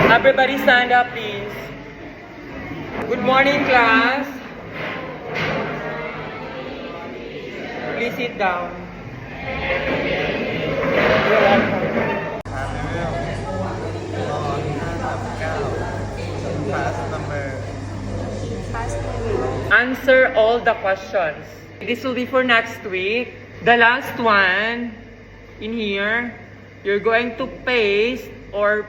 Everybody stand up, please. Good morning, class. Please sit down. You're welcome. Answer all the questions. This will be for next week. The last one in here, you're going to paste or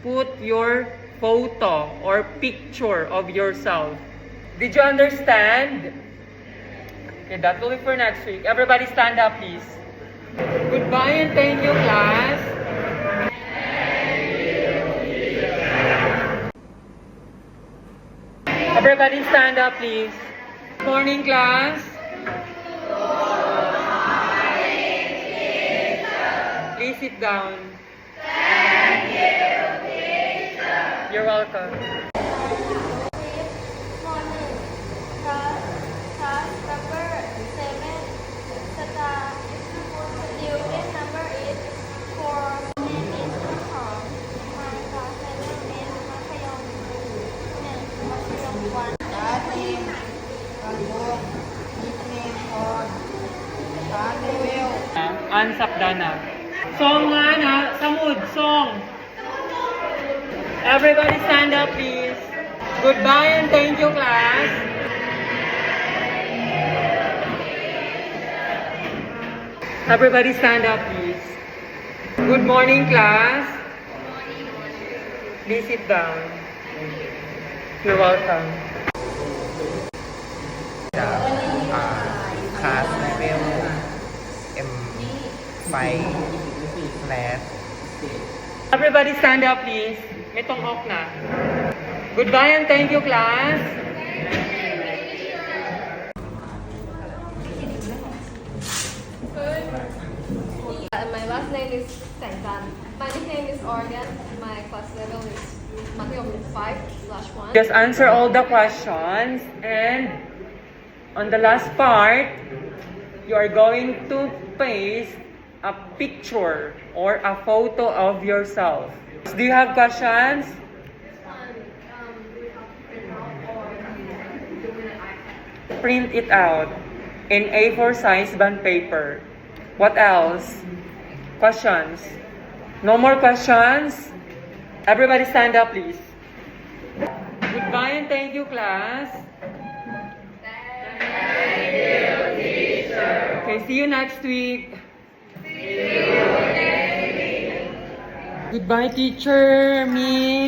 put your photo or picture of yourself. Did you understand? Okay, that will be for next week. Everybody stand up, please. Goodbye and thank you, class. Everybody stand up, please. Good morning, class. Please sit down. You're welcome. Morning. Class number 7. Sata student number 8 for name is Tom. My class level is Matayong 1. Matayong 1. Last name, Kalbong, nickname or star level. Ansapdana. Song nga na, samud, song. Everybody stand up, please. Goodbye and thank you, class. Everybody stand up, please. Good morning, class. Please sit down. You're welcome. Class level M5 flat. Everybody stand up, please. May tungok na. Goodbye and thank you, class. My last name is Tengtan. My nickname is Organ. My class level is Matayong 5/1. Just answer all the questions, and on the last part, you are going to paste a picture or a photo of yourself. Do you have questions? Print it out in A4 size bond paper. What else? Questions? No more questions? Everybody stand up, please. Goodbye and thank you, class. Thank you, teacher. Okay, see you next week. See you next week. Goodbye, teacher. Me.